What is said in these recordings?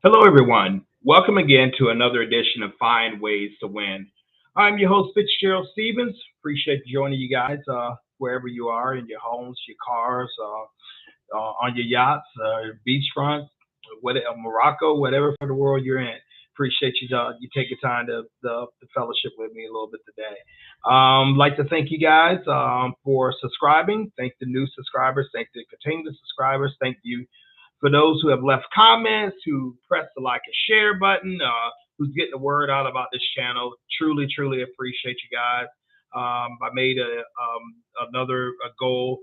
Hello, everyone. Welcome again to another edition of Find Ways to Win. I'm your host, FitzgeraldStephens. Appreciate joining you guys wherever you are in your homes, your cars, on your yachts, beachfront, Morocco, whatever part of the world you're in. Appreciate you taking time to fellowship with me a little bit today. Like to thank you guys for subscribing. Thank the new subscribers. Thank the continuing subscribers. Thank you for those who have left comments, who pressed the like and share button, who's getting the word out about this channel. Truly, truly appreciate you guys. I made another goal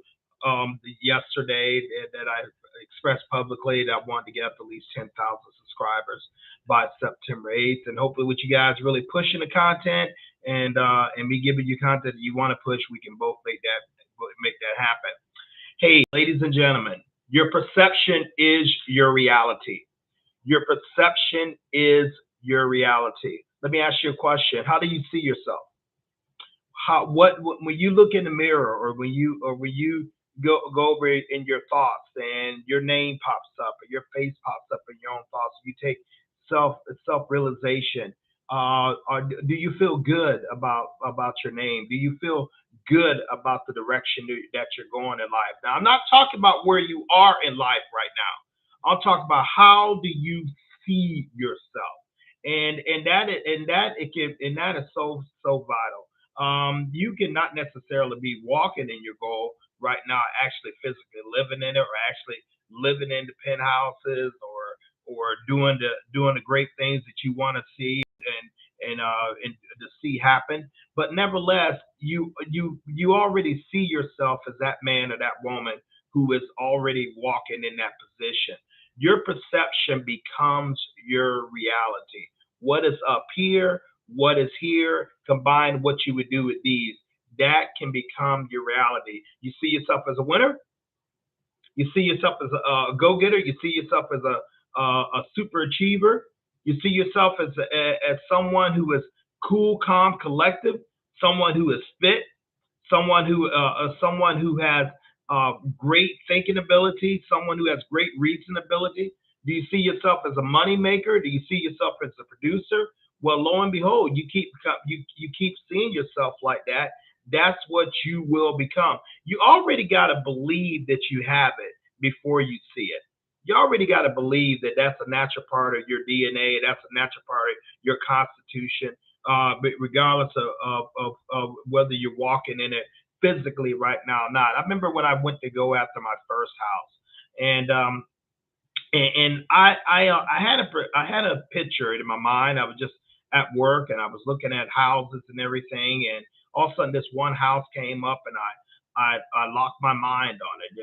yesterday that I expressed publicly that I wanted to get up to at least 10,000 subscribers by September 8th. And hopefully with you guys really pushing the content and me giving you content that you want to push, we can both make that happen. Hey, ladies and gentlemen, your perception is your reality. Your perception is your reality. Let me ask you a question. How do you see yourself? When you look in the mirror, or when you go over it in your thoughts, and your name pops up, or your face pops up in your own thoughts, you take self realization. Or do you feel good about your name? Do you feel good about the direction that you're going in life? Now, I'm not talking about where you are in life right now. I'm talking about how do you see yourself, and that is so vital. You cannot necessarily be walking in your goal right now, actually physically living in it, or actually living in the penthouses, or doing the great things that you want to see and to see happen. But nevertheless, you already see yourself as that man or that woman who is already walking in that position. Your perception becomes your reality. What is up here, what is here, combine what you would do with these, that can become your reality. You see yourself as a winner, you see yourself as a go-getter, you see yourself as a super achiever, you see yourself as someone who is cool, calm, collective, someone who is fit, someone who has great thinking ability, someone who has great reason ability. Do you see yourself as a money maker? Do you see yourself as a producer? Well, lo and behold, you keep seeing yourself like that. That's what you will become. You already got to believe that you have it before you see it. You already got to believe that that's a natural part of your DNA. That's a natural part of your constitution, but regardless of whether you're walking in it physically right now or not. I remember when I went to go after my first house, and I had a picture in my mind. I was just at work, and I was looking at houses and everything, and all of a sudden this one house came up, and I locked my mind on it,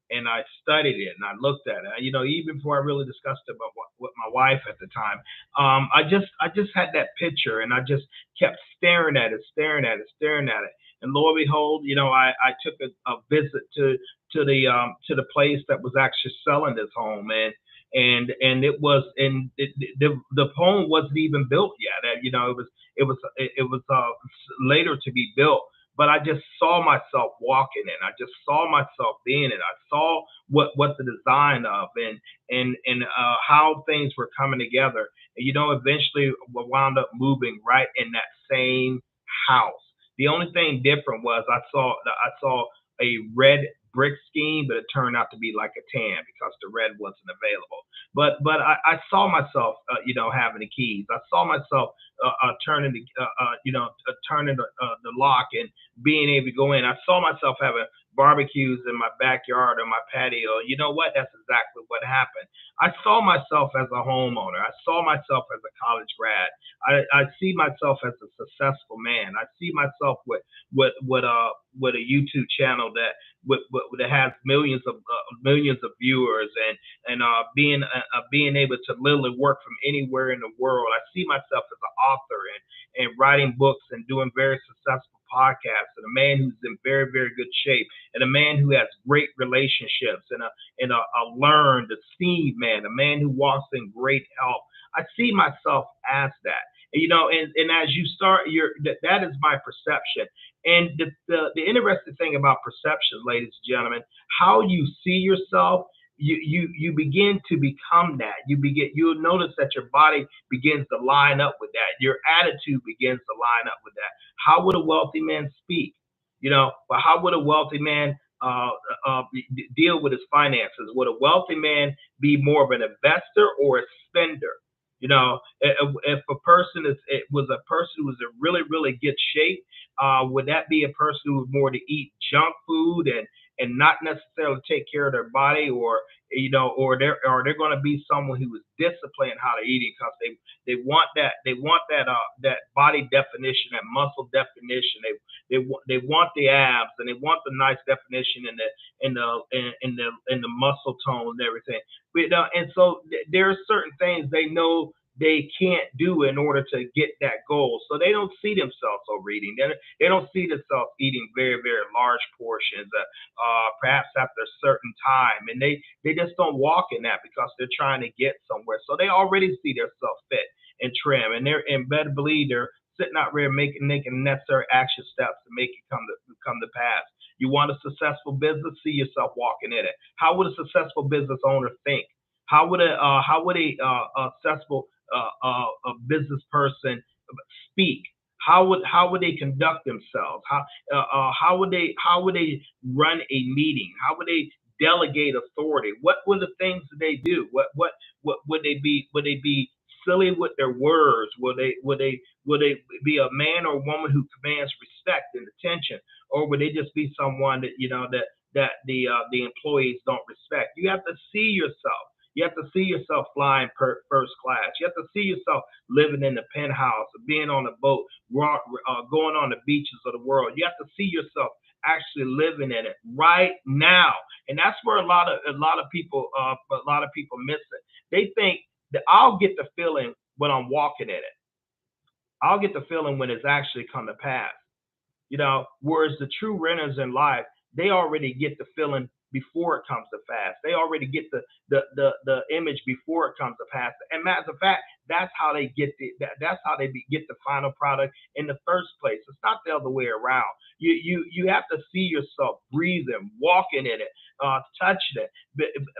and I studied it, and I looked at it. Even before I really discussed it with my wife at the time, I just had that picture, and I just kept staring at it, staring at it, staring at it. And lo and behold, I took a visit to the place that was actually selling this home, and the home wasn't even built yet. It was later to be built. But I just saw myself walking in. I just saw myself being in. I saw what the design of and how things were coming together. And eventually we wound up moving right in that same house. The only thing different was I saw a red brick scheme, but it turned out to be like a tan because the red wasn't available. But I saw myself, having the keys. I saw myself turning the lock and being able to go in. I saw myself having barbecues in my backyard or my patio. You know what? That's exactly what happened. I saw myself as a homeowner. I saw myself as a college grad. I see myself as a successful man. I see myself with a YouTube channel that has millions of viewers, and being able to literally work from anywhere in the world. I see myself as an author and writing books and doing very successful podcasts, and a man who's in very, very good shape, and a man who has great relationships, and a learned, esteemed man, a man who walks in great health. I see myself as that. And as you start that is my perception. And the interesting thing about perception, ladies and gentlemen, how you see yourself you begin to become that. You'll notice that your body begins to line up with that. Your attitude begins to line up with that. How would a wealthy man speak? But how would a wealthy man deal with his finances? Would a wealthy man be more of an investor or a spender? If a person was a person who was in really really good shape, would that be a person who was more to eat junk food and not necessarily take care of their body, or they're going to be someone who is disciplined how to eat because they want that body definition, that muscle definition. They want the abs, and they want the nice definition in the muscle tone and everything. And so there are certain things they know they can't do in order to get that goal. So they don't see themselves overeating. They don't see themselves eating very, very large portions, perhaps after a certain time. And they just don't walk in that because they're trying to get somewhere. So they already see themselves fit and trim. And they're in better believe they're sitting out there making necessary action steps to make it come to pass. You want a successful business, see yourself walking in it. How would a successful business owner think? How would a successful a business person speak? How would they conduct themselves? How would they run a meeting? How would they delegate authority? What were the things that they do? What would they be? Would they be silly with their words? Would they be a man or woman who commands respect and attention, or would they just be someone that the employees don't respect? You have to see yourself. You have to see yourself flying first class. You have to see yourself living in the penthouse, being on a boat, going on the beaches of the world. You have to see yourself actually living in it right now, and that's where a lot of people miss it. They think that I'll get the feeling when I'm walking in it. I'll get the feeling when it's actually come to pass. Whereas the true renters in life, they already get the feeling before it comes to pass. They already get the image before it comes to pass. And matter of fact, that's how they get the final product in the first place. It's not the other way around. You have to see yourself breathing, walking in it, touching it,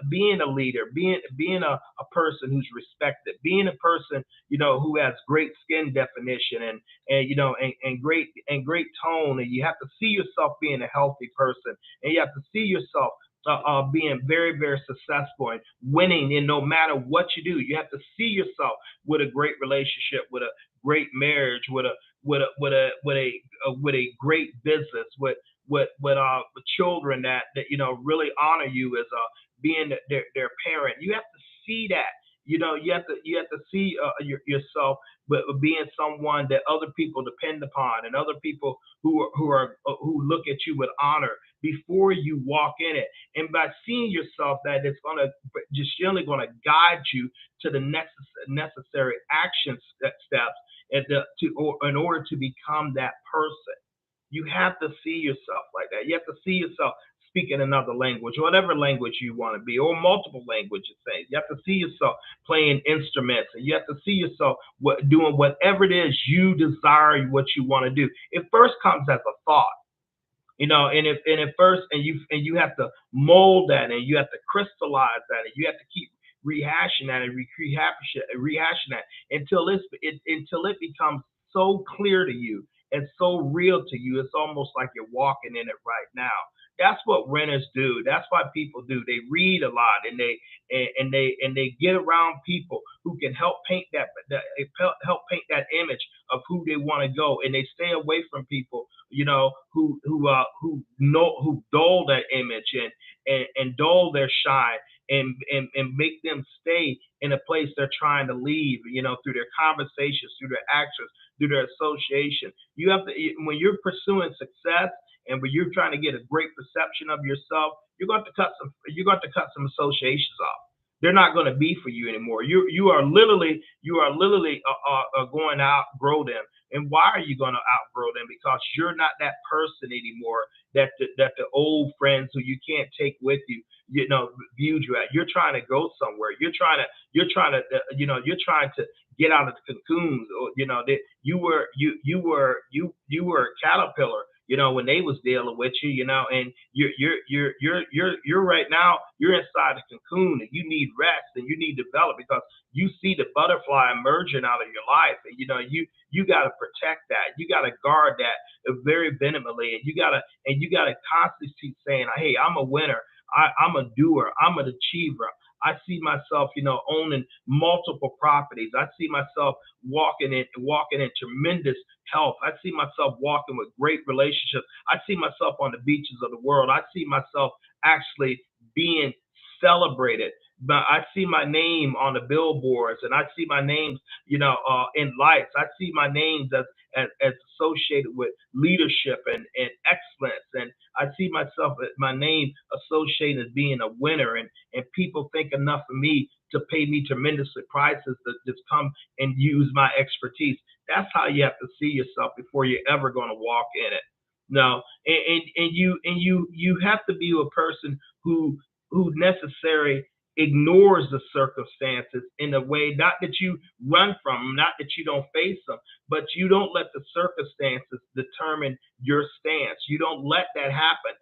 being a leader, being a person who's respected, being a person who has great skin definition and great tone. And you have to see yourself being a healthy person, and you have to see yourself being very, very successful and winning in no matter what you do. You have to see yourself with a great relationship, with a great marriage, with a great business, with children that really honor you as being their parent. You have to see that. You have to see yourself, but being someone that other people depend upon, and other people who look at you with honor before you walk in it. And by seeing yourself, that it's generally going to guide you to the necessary action steps in order to become that person. You have to see yourself like that. You have to see yourself speaking another language, whatever language you want to be, or multiple languages. Say you have to see yourself playing instruments, and you have to see yourself doing whatever it is you desire, what you want to do. It first comes as a thought, and at first, and you have to mold that, and you have to crystallize that, and you have to keep rehashing that and rehashing that until it becomes so clear to you and so real to you. It's almost like you're walking in it right now. That's what renters do. That's what people do. They read a lot, and they get around people who can help paint that image of who they want to go, and they stay away from people, who dull that image and dull their shine, and make them stay in a place they're trying to leave, through their conversations, through their actions, through their association. You have to, when you're pursuing success, and when you're trying to get a great perception of yourself, you're going to cut some associations off. They're not going to be for you anymore. You are literally going to outgrow them. And why are you going to outgrow them? Because you're not that person anymore that the old friends who you can't take with you, viewed you at. You're trying to go somewhere. You're trying to get out of the cocoons. That you were a caterpillar. when they was dealing with you, and you're right now, you're inside a cocoon and you need rest and you need to develop because you see the butterfly emerging out of your life. And you gotta protect that. You gotta guard that very vehemently. And you gotta constantly keep saying, hey, I'm a winner. I'm a doer. I'm an achiever. I see myself, owning multiple properties. I see myself walking in tremendous health. I see myself walking with great relationships. I see myself on the beaches of the world. I see myself actually being celebrated. But I see my name on the billboards, and I see my names, in lights. I see my names as associated with leadership and excellence, and I see my name associated as being a winner, and people think enough of me to pay me tremendously prices to just come and use my expertise. That's how you have to see yourself before you're ever going to walk in it. No, and you have to be a person who necessarily ignores the circumstances in a way, not that you run from them, not that you don't face them, but you don't let the circumstances determine your stance. You don't let that happen.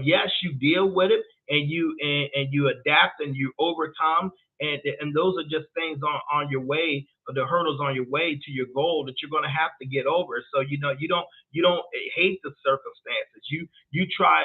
Yes, you deal with it and you adapt and you overcome, and those are just things on your way, or the hurdles on your way to your goal that you're going to have to get over. So you don't hate the circumstances. You try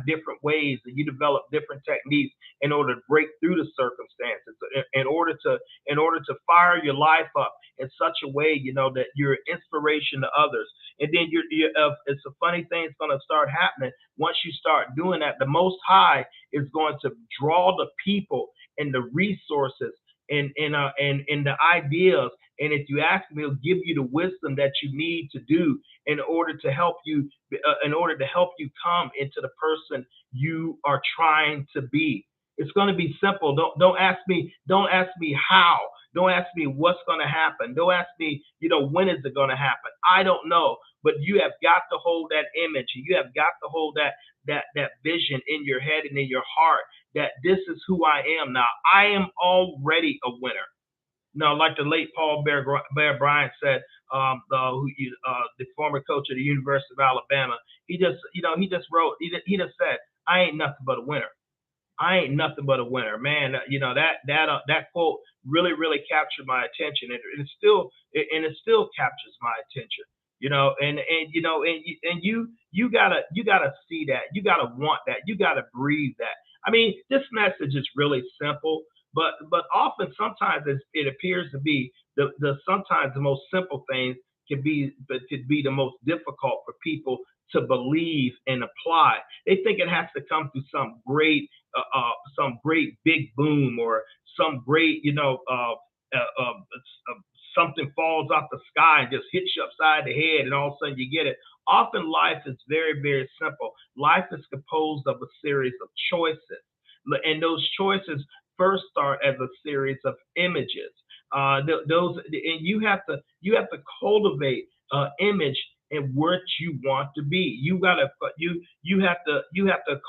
different ways and you develop different techniques in order to break through the circumstances, in order to fire your life up in such a way, that you're an inspiration to others. And then it's a funny thing that's going to start happening once you start doing that. The Most High is going to draw the people and the resources and the ideas. And if you ask him, he'll give you the wisdom that you need to do in order to help you come into the person you are trying to be. It's going to be simple. Don't ask me. Don't ask me how. Don't ask me what's going to happen. Don't ask me, when is it going to happen? I don't know. But you have got to hold that image. You have got to hold that vision in your head and in your heart that this is who I am now. I am already a winner. Now, like the late Paul Bear Bryant said, the former coach of the University of Alabama, he just wrote, he just said, I ain't nothing but a winner. I ain't nothing but a winner, man. That quote really, really captured my attention, and it still captures my attention. And you gotta see that. You gotta want that. You gotta breathe that. I mean, this message is really simple, but often sometimes it appears to be the sometimes the most simple things could be the most difficult for people to believe and apply. They think it has to come through some great big boom, or some great, something falls off the sky and just hits you upside the head, and all of a sudden you get it. Often life is very, very simple. Life is composed of a series of choices, and those choices first start as a series of images. Those, and you have to cultivate image and what you want to be. You have to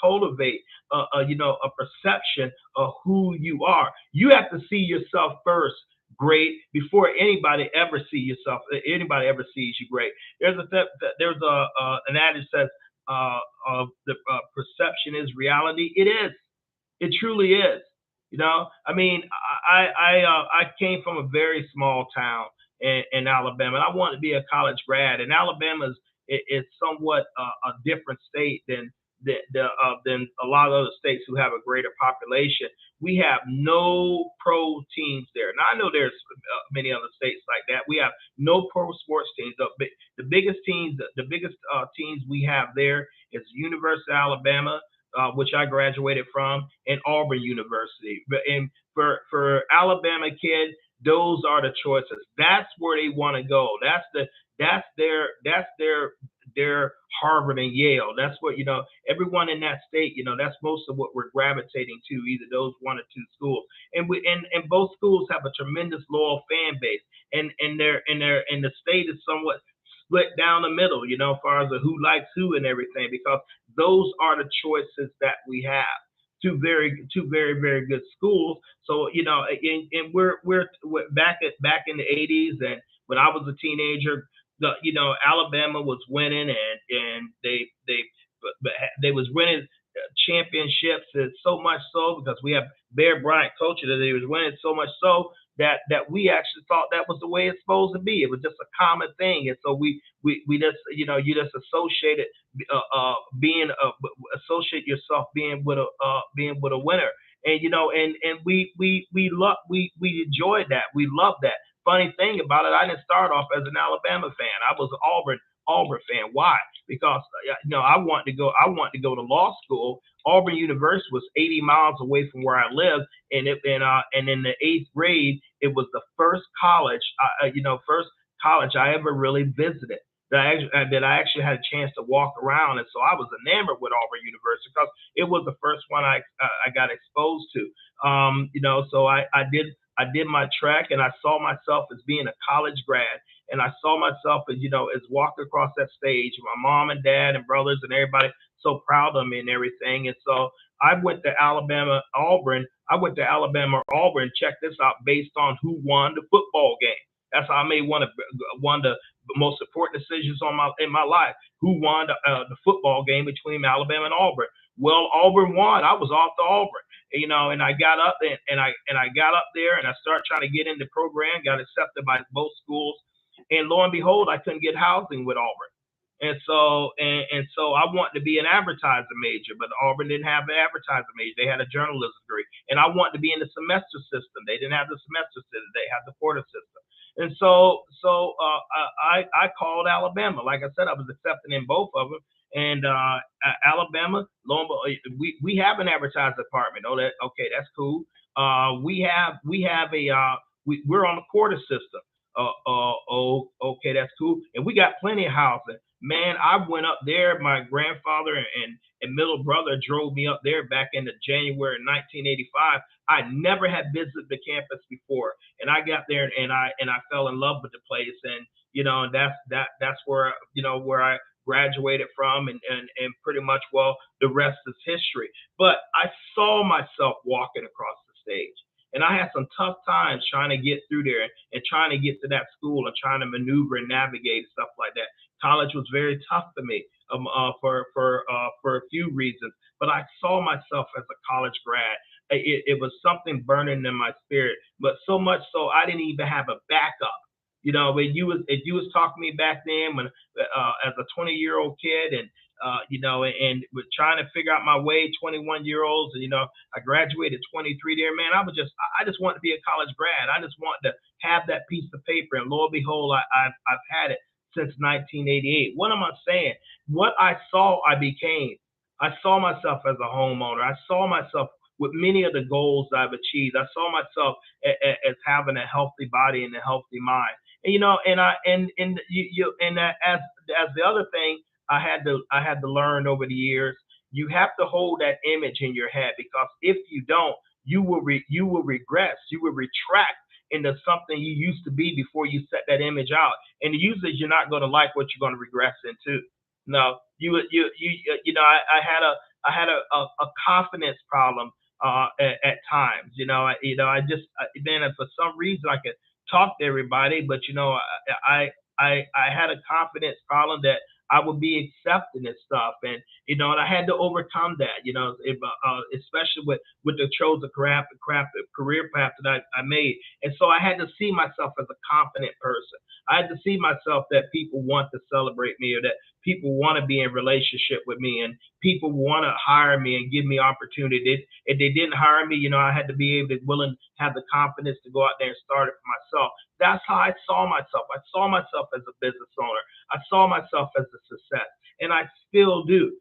cultivate a perception of who you are. You have to see yourself first great before anybody ever sees you great. There's an adage that says the perception is reality. It is. It truly is. I mean, I came from a very small town in Alabama, and I wanted to be a college grad. And Alabama is somewhat a different state than a lot of other states who have a greater population. We have no pro teams there. Now I know there's many other states like that. We have no pro sports teams. The biggest teams we have there is University of Alabama, which I graduated from, and Auburn University. And for Alabama kid, those are the choices. That's where they want to go. That's their Harvard and Yale. That's what everyone in that state. That's most of what we're gravitating to. Either those one or two schools, and both schools have a tremendous loyal fan base, and the state is somewhat split down the middle, as far as who likes who and everything, because those are the choices that we have. Two very, very good schools. So and we're back in the '80s, and when I was a teenager, Alabama was winning, and they was winning championships, and so much so because we have Bear Bryant coaching that they was winning so much so that we actually thought that was the way it's supposed to be. It was just a common thing, and so we just you just associated being associate yourself being with a winner, and we enjoyed that. We loved that. Funny thing about it, I didn't start off as an Alabama fan. I was an Auburn fan. Why? Because I wanted to go. I wanted to go to law school. Auburn University was 80 miles away from where I lived, and in the eighth grade, it was the first first college I ever really visited. That I actually had a chance to walk around, and so I was enamored with Auburn University because it was the first one I got exposed to. So I did my track, and I saw myself as being a college grad, and I saw myself as as walking across that stage, my mom and dad and brothers and everybody so proud of me and everything. And so I went to Alabama Auburn. I went to Alabama Auburn. Check this out, based on who won the football game. That's how I made one of the most important decisions in my life. Who won the football game between Alabama and Auburn? Well, Auburn won. I was off to Auburn, and I got up and I got up there and I started trying to get in the program. Got accepted by both schools, and lo and behold, I couldn't get housing with Auburn. And so I wanted to be an advertising major, but Auburn didn't have an advertising major. They had a journalism degree. And I wanted to be in the semester system. They didn't have the semester system. They had the quarter system. And I called Alabama. Like I said, I was accepted in both of them. And Alabama, lo and behold, we have an advertising department. Oh, okay, that's cool. We're on the quarter system. Okay, that's cool. And we got plenty of housing. Man, I went up there. My grandfather and middle brother drove me up there back in January 1985. I never had visited the campus before, and I got there and I fell in love with the place. And that's where where I graduated from, and pretty much, well, the rest is history. But I saw myself walking across the stage. And I had some tough times trying to get through there and trying to get to that school and trying to maneuver and navigate and stuff like that. College was very tough for me for a few reasons, but I saw myself as a college grad. It was something burning in my spirit, but so much so I didn't even have a backup. When if you was talking to me back then when as a 20-year-old kid, and and was trying to figure out my way, 21-year-olds, and I graduated 23 there, man. I just wanted to be a college grad. I just wanted to have that piece of paper, and lo and behold, I've had it since 1988. What am I saying? What I saw, I became. I saw myself as a homeowner. I saw myself with many of the goals I've achieved. I saw myself as having a healthy body and a healthy mind. As the other thing I had to learn over the years, you have to hold that image in your head, because if you don't, you will regress. You will retract into something you used to be before you set that image out. And usually you're not going to like what you're going to regress into. No, I had a confidence problem at times. Then for some reason I could talk to everybody, but I had a confidence problem that I would be accepting and stuff, and I had to overcome that. Especially with the chosen career path that I made, and so I had to see myself as a confident person. I had to see myself that people want to celebrate me, or that people want to be in relationship with me, and people want to hire me and give me opportunity. If they didn't hire me, I had to be willing to have the confidence to go out there and start it for myself. That's how I saw myself. I saw myself as a business owner. I saw myself as a success, and I still do.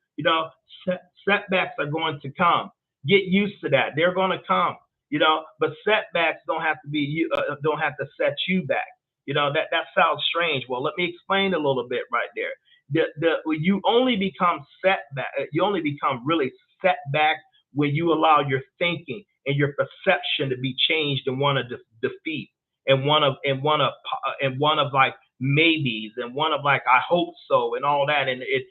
Setbacks are going to come. Get used to that. They're going to come. But setbacks don't have don't have to set you back. That sounds strange. Well, let me explain a little bit right there. You only become setback. You only become really setback when you allow your thinking and your perception to be changed in one of defeat, and one of like maybes, and one of like I hope so, and all that, and it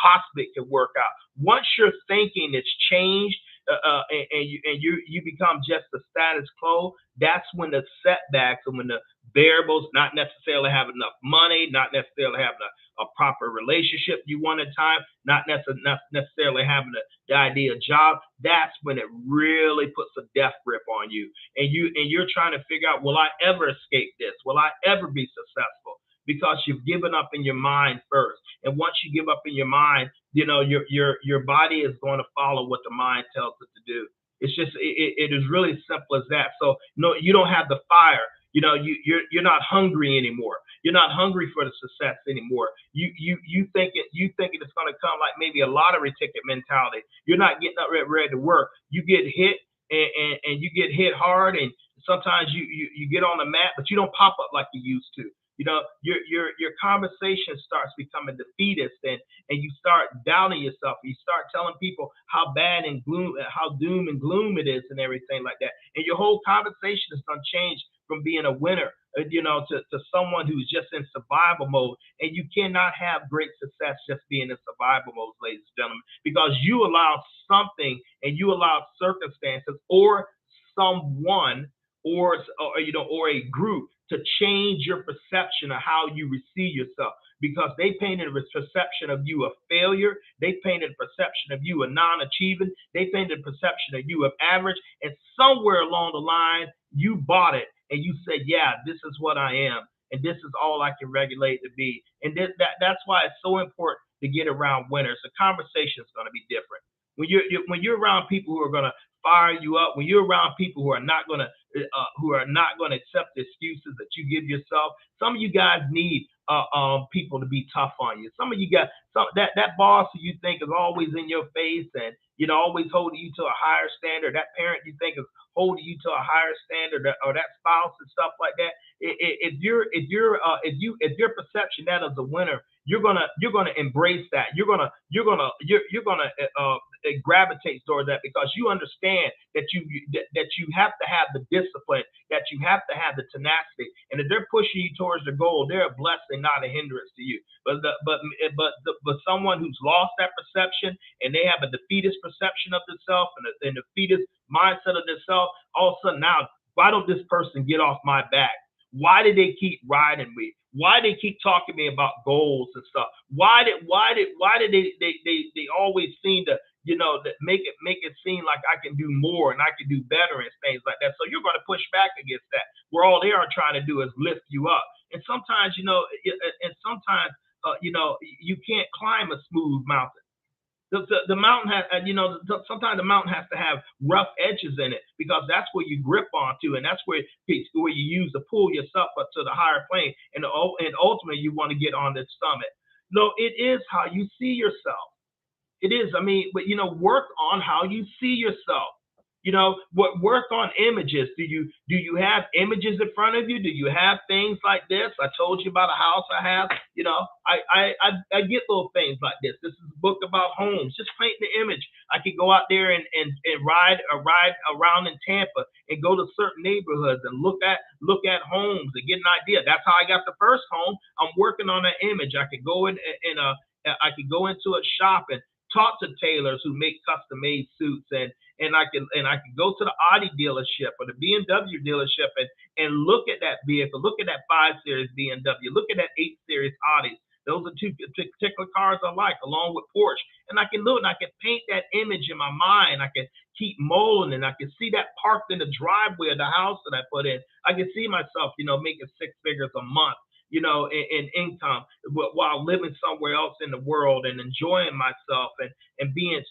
possibly could work out. Once your thinking is changed, and you become just the status quo, that's when the setbacks and when the variables, not necessarily having enough money, not necessarily having a proper relationship you want at time, not necessarily having the ideal job. That's when it really puts a death grip on you. And you're trying to figure out, will I ever escape this? Will I ever be successful? Because you've given up in your mind first. And once you give up in your mind, your body is going to follow what the mind tells it to do. It's just it is really simple as that. So no, you don't have the fire. You're not hungry anymore. You're not hungry for the success anymore. You think it's going to come like maybe a lottery ticket mentality. You're not getting up ready to work. You get hit and you get hit hard, and sometimes you get on the mat, but you don't pop up like you used to. Your conversation starts becoming defeatist, and you start doubting yourself. You start telling people how bad and how doom and gloom it is, and everything like that. And your whole conversation is going to change from being a winner, to someone who's just in survival mode. And you cannot have great success just being in survival mode, ladies and gentlemen, because you allow something and you allow circumstances or someone or a group to change your perception of how you receive yourself, because they painted a perception of you a failure. They painted a perception of you a non-achieving. They painted a perception of you of average. And somewhere along the line, you bought it and you said, yeah, this is what I am. And this is all I can regulate to be. And that's why it's so important to get around winners. The conversation is going to be different. When you're around people who are going to fire you up, when you're around people who are not going to accept the excuses that you give yourself. Some of you guys need people to be tough on you. Some of you got that boss who you think is always in your face and always holding you to a higher standard. That parent you think is holding you to a higher standard, or that spouse and stuff like that. If your perception that as a winner, you're gonna embrace that. You're gonna gravitate towards that, because you understand that you have to have the discipline, that you have to have the tenacity, and if they're pushing you towards the goal, they're a blessing, not a hindrance to you. But someone who's lost that perception and they have a defeatist perception of themselves and a defeatist mindset of themselves, all of a sudden now, why don't this person get off my back? Why did they keep riding me? Why they keep talking to me about goals and stuff? Why did they always seem to make it seem like I can do more and I can do better and things like that? So you're going to push back against that, where all they are trying to do is lift you up. And sometimes you can't climb a smooth mountain. The mountain has, sometimes the mountain has to have rough edges in it, because that's where you grip onto, and that's where you use to pull yourself up to the higher plane, and ultimately you want to get on this summit. No, it is how you see yourself. It is. But work on how you see yourself. Work on images. Do you have images in front of you? Do you have things like this? I told you about a house I have. I get little things like this. This is a book about homes. Just paint the image. I could go out there and ride around in Tampa and go to certain neighborhoods and look at homes and get an idea. That's how I got the first home. I'm working on that image. I could go I could go into a shop and talk to tailors who make custom made suits, and I can go to the Audi dealership or the BMW dealership and look at that vehicle, look at that 5 Series BMW, look at that 8 Series Audi. Those are two particular cars I like, along with Porsche. And I can look and I can paint that image in my mind. I can keep molding, and I can see that parked in the driveway of the house that I put in. I can see myself, making 6 figures a month, in income, while living somewhere else in the world and enjoying myself and being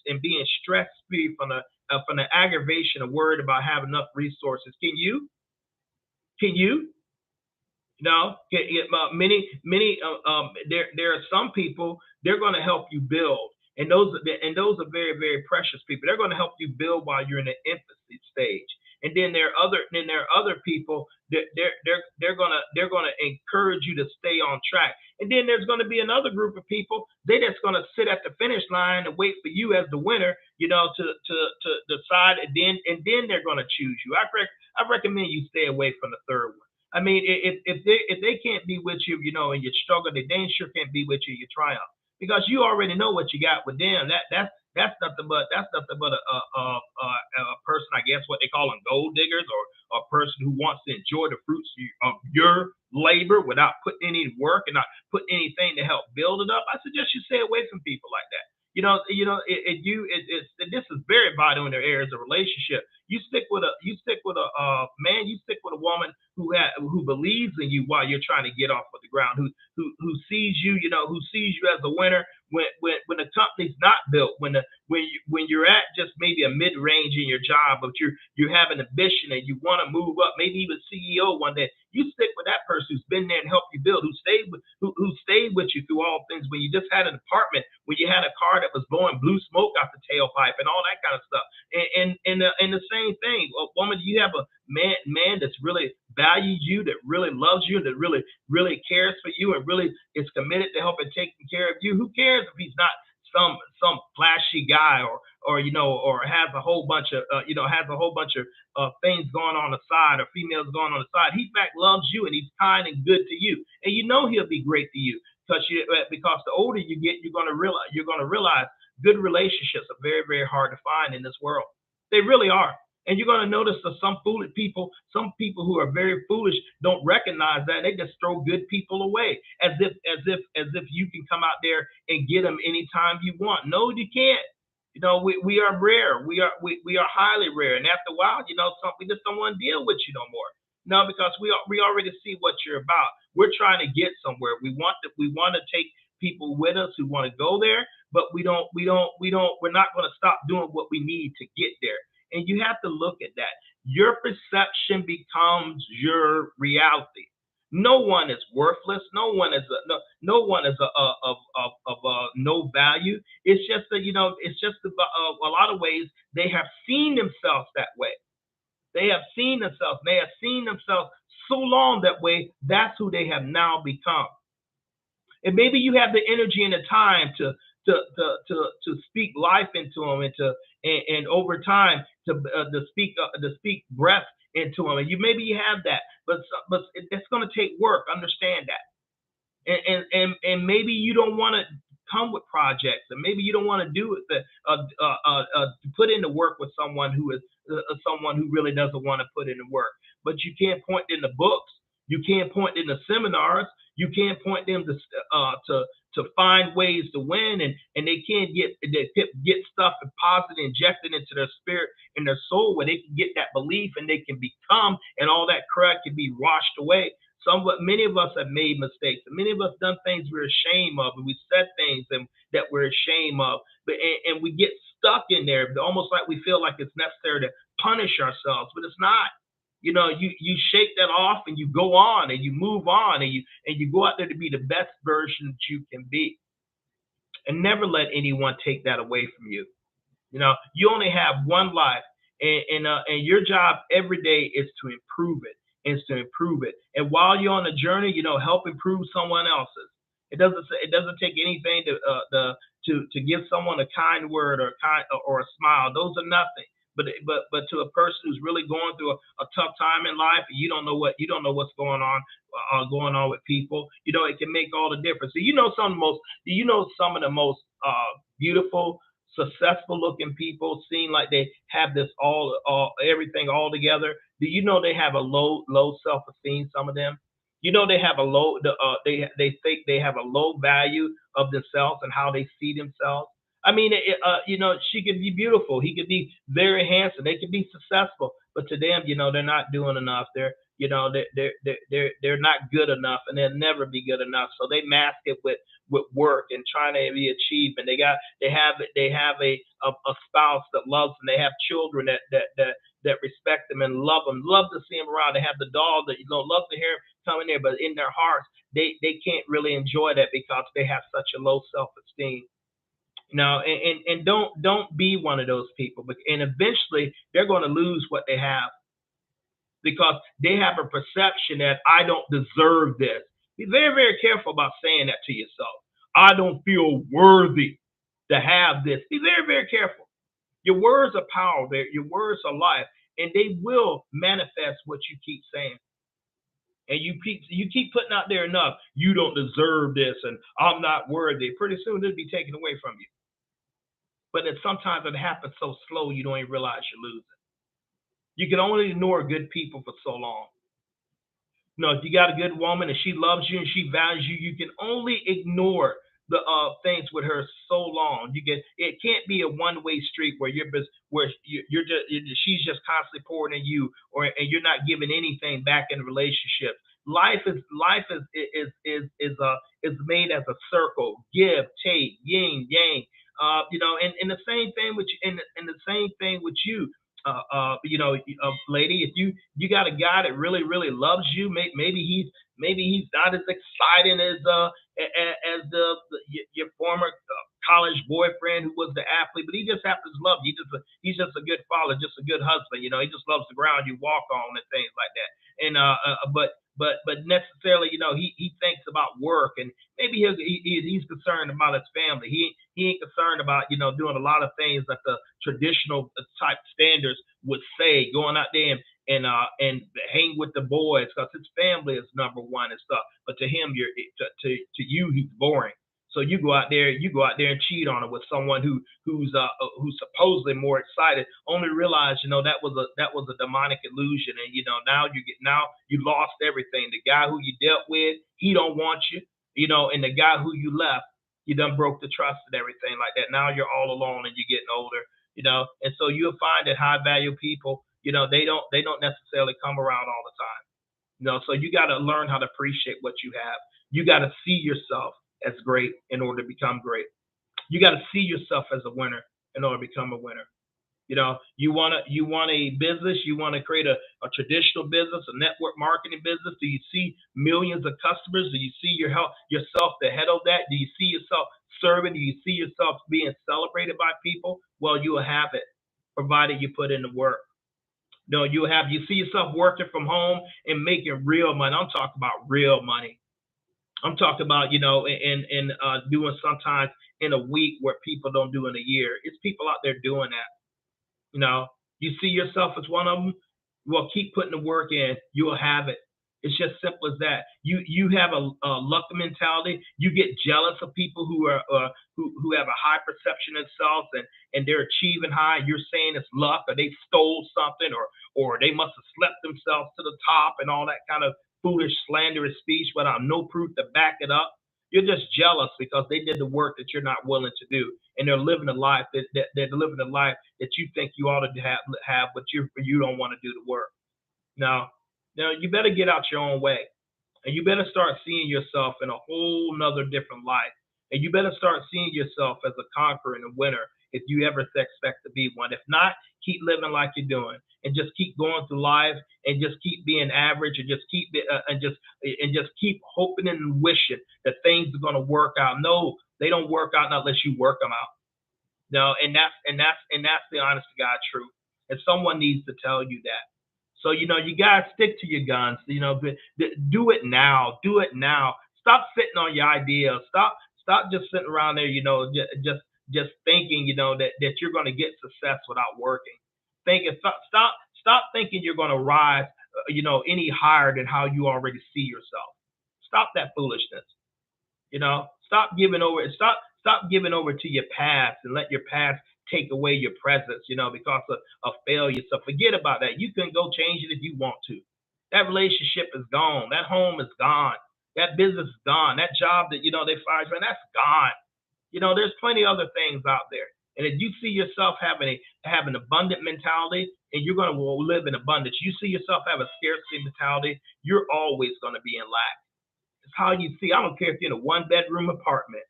stress free from the aggravation of worried about having enough resources. Can you? There are some people, they're going to help you build, and those are very, very precious people. They're going to help you build while you're in the infancy stage. And then there are other people that they're gonna encourage you to stay on track. And then there's going to be another group of people, they're just going to sit at the finish line and wait for you as the winner, to decide, and then they're going to choose you. I recommend you stay away from the third one. If they can't be with you, in your struggle, they sure can't be with you in your triumph, because you already know what you got with them. a person, I guess, what they call them gold diggers, or a person who wants to enjoy the fruits of your labor without putting any work and not putting anything to help build it up. I suggest you stay away from people like that. This is very vital in their areas of relationship. You stick with a woman who believes in you while you're trying to get off of the ground, who sees you, who sees you as a winner when the company's not built, when you're at just maybe a mid range in your job, but you have an ambition and you want to move up, maybe even CEO one day. You stick with that person who's been there and helped you build, who stayed with you through all things. When you just had an apartment, when you had a car that was blowing blue smoke out the tailpipe and all that kind of stuff. And the same thing, a woman, you have a man that's really values you, that really loves you, that really cares for you, and really is committed to helping taking care of you. Who cares if he's not some flashy guy, or has a whole bunch of things going on the side, or females going on the side. He in fact loves you, and he's kind and good to you, and he'll be great to you, because the older you get, you're going to realize good relationships are very, very hard to find in this world. They really are. And you're going to notice that some people who are very foolish don't recognize that. They just throw good people away as if you can come out there and get them anytime you want. No, you can't. We are rare. We are highly rare. And after a while, we just don't want to deal with you no more. No, because we already see what you're about. We're trying to get somewhere. We want to take people with us who want to go there, but we're not going to stop doing what we need to get there. And you have to look at that. Your perception becomes your reality. No one is worthless. No one is of no value. It's just that a lot of ways they have seen themselves that way. They have seen themselves. They have seen themselves so long that way. That's who they have now become. And maybe you have the energy and the time to speak life into them, and over time to speak breath into them. And maybe you have that, but it's going to take work. Understand that. And maybe you don't want to come with projects, and maybe you don't want to do it to put in the work with someone who really doesn't want to put in the work. But you can't point in the books. You can't point in the seminars. You can't point them to find ways to win, and they can't get stuff and positive injected into their spirit and their soul, where they can get that belief and they can become, and all that crud can be washed away. Many of us have made mistakes, and many of us done things we're ashamed of, and we said things that we're ashamed of, and we get stuck in there, almost like we feel like it's necessary to punish ourselves, but it's not. You shake that off, and you go on, and you move on, and you go out there to be the best version that you can be, and never let anyone take that away from you. You only have one life, and your job every day is to improve it, And while you're on the journey, help improve someone else's. It doesn't take anything to give someone a kind word or a smile. Those are nothing. But to a person who's really going through a tough time in life, and you don't know what's going on with people, it can make all the difference. So some of the most beautiful, successful looking people seem like they have this everything all together. Do you know they have a low self-esteem? Some of them, they have a low they think they have a low value of themselves and how they see themselves. I mean, she could be beautiful. He could be very handsome. They could be successful, but to them, they're not doing enough. They're not good enough, and they'll never be good enough. So they mask it with work and trying to be achievement. They have a spouse that loves them. They have children that respect them and love them, love to see them around. They have the dog that love to hear coming there, but in their hearts, they can't really enjoy that because they have such a low self-esteem. And don't be one of those people. And eventually, they're going to lose what they have because they have a perception that I don't deserve this. Be very, very careful about saying that to yourself. I don't feel worthy to have this. Be very, very careful. Your words are power. Your words are life, and they will manifest what you keep saying. And you keep putting out there enough. You don't deserve this, and I'm not worthy. Pretty soon, it'll be taken away from you. but sometimes it happens so slow you don't even realize you're losing. You can only ignore good people for so long. If you got a good woman and she loves you and she values you, you can only ignore the things with her so long. It can't be a one-way street where you're just she's just constantly pouring in you, and you're not giving anything back in the relationship. Life is made as a circle, give, take, yin, yang. And the same thing with you, and the same thing with you. Lady, if you got a guy that really really loves you, maybe he's not as exciting as your former college boyfriend who was the athlete, but he just happens to love you. He's just a good father, just a good husband. He just loves the ground you walk on and things like that. And but necessarily, he thinks about work, and maybe he's concerned about his family. He ain't concerned about doing a lot of things that the traditional type standards would say, going out there and hang with the boys because his family is number one and stuff. But to him, to you, he's boring. So you go out there and cheat on her with someone who's supposedly more excited. Only realize that was a demonic illusion, and now you lost everything. The guy who you dealt with, he don't want you, and the guy who you left, you done broke the trust and everything like that. Now you're all alone and you're getting older, and so you'll find that high value people, they don't necessarily come around all the time. So you got to learn how to appreciate what you have. You got to see yourself as great in order to become great. You got to see yourself as a winner in order to become a winner. You want a business, you want to create a traditional business, a network marketing business. Do you see millions of customers? Do you see yourself the head of that? Do you see yourself serving? Do you see yourself being celebrated by people? Well, you will have it, provided you put in the work. No, you see yourself working from home and making real money. I'm talking about real money. I'm talking about, doing sometimes in a week where people don't do in a year. It's people out there doing that. You know, you see yourself as one of them. Well, keep putting the work in. You'll have it. It's just simple as that. You have a luck mentality. You get jealous of people who are who have a high perception of themselves, and they're achieving high. You're saying it's luck, or they stole something, or they must have slept themselves to the top, and all that kind of foolish, slanderous speech without no proof to back it up. You're just jealous because they did the work that you're not willing to do, and they're living a life that they're living a life that you think you ought to have, but you don't want to do the work. Now, you better get out your own way, and you better start seeing yourself in a whole nother different light, and you better start seeing yourself as a conqueror and a winner if you ever expect to be one. If not, keep living like you're doing, and just keep going through life, and just keep being average, and just keep hoping and wishing that things are going to work out. No, they don't work out unless you work them out. No, and that's the honest to God truth. And someone needs to tell you that. So you guys stick to your guns. Do it now. Do it now. Stop sitting on your ideas. Stop just sitting around there. Just thinking. That you're going to get success without working. Stop thinking you're going to rise. Any higher than how you already see yourself. Stop that foolishness. Stop giving over to your past and let your past take away your presence, because of failure. So forget about that. You can go change it if you want to. That relationship is gone. That home is gone. That business is gone. That job that they fired you, that's gone. There's plenty of other things out there. And if you see yourself have an abundant mentality, and you're going to live in abundance, you see yourself have a scarcity mentality, you're always going to be in lack. It's how you see. I don't care if you're in a one-bedroom apartment.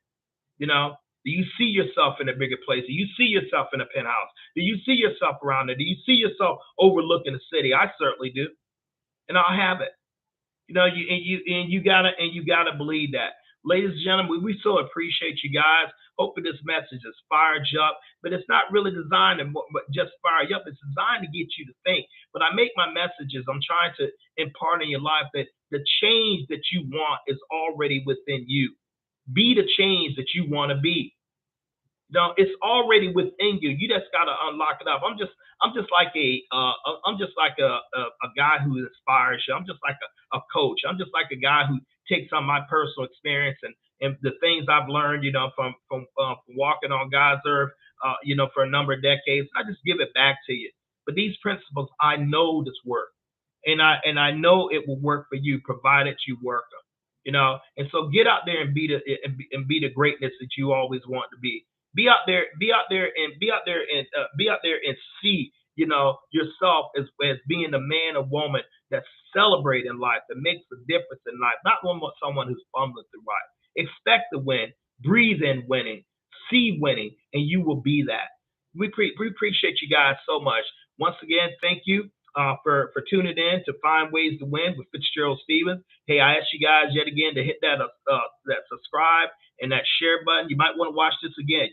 Do you see yourself in a bigger place? Do you see yourself in a penthouse? Do you see yourself around there? Do you see yourself overlooking the city? I certainly do, and I'll have it. You gotta believe that, ladies and gentlemen. We so appreciate you guys. Hopefully this message has fired you up, but it's not really designed to just fire you up. It's designed to get you to think. When I make my messages, I'm trying to impart in your life that the change that you want is already within you. Be the change that you want to be. It's already within you. You just gotta unlock it up. I'm just like a guy who inspires you. I'm just like a coach. I'm just like a guy who takes on my personal experience and the things I've learned, from walking on God's earth, for a number of decades. I just give it back to you. But these principles, I know this work, and I know it will work for you, provided you work them. And so get out there and be the greatness that you always want to be. Be out there, and see, yourself as being the man or woman that's celebrating life, that makes a difference in life. Not someone who's fumbling through life. Expect to win, breathe in winning, see winning, and you will be that. We appreciate you guys so much. Once again, thank you for tuning in to Find Ways to Win with Fitzgerald Stephens. Hey, I ask you guys yet again to hit that subscribe and that share button. You might want to watch this again.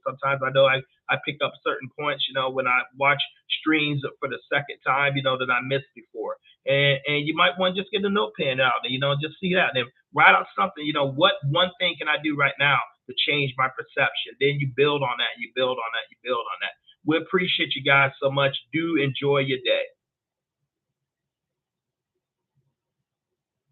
Sometimes I know I pick up certain points, when I watch streams for the second time, that I missed before. And you might want to just get a notepad out and, just see that and write out something, what one thing can I do right now to change my perception? Then you build on that, you build on that, you build on that. We appreciate you guys so much. Do enjoy your day.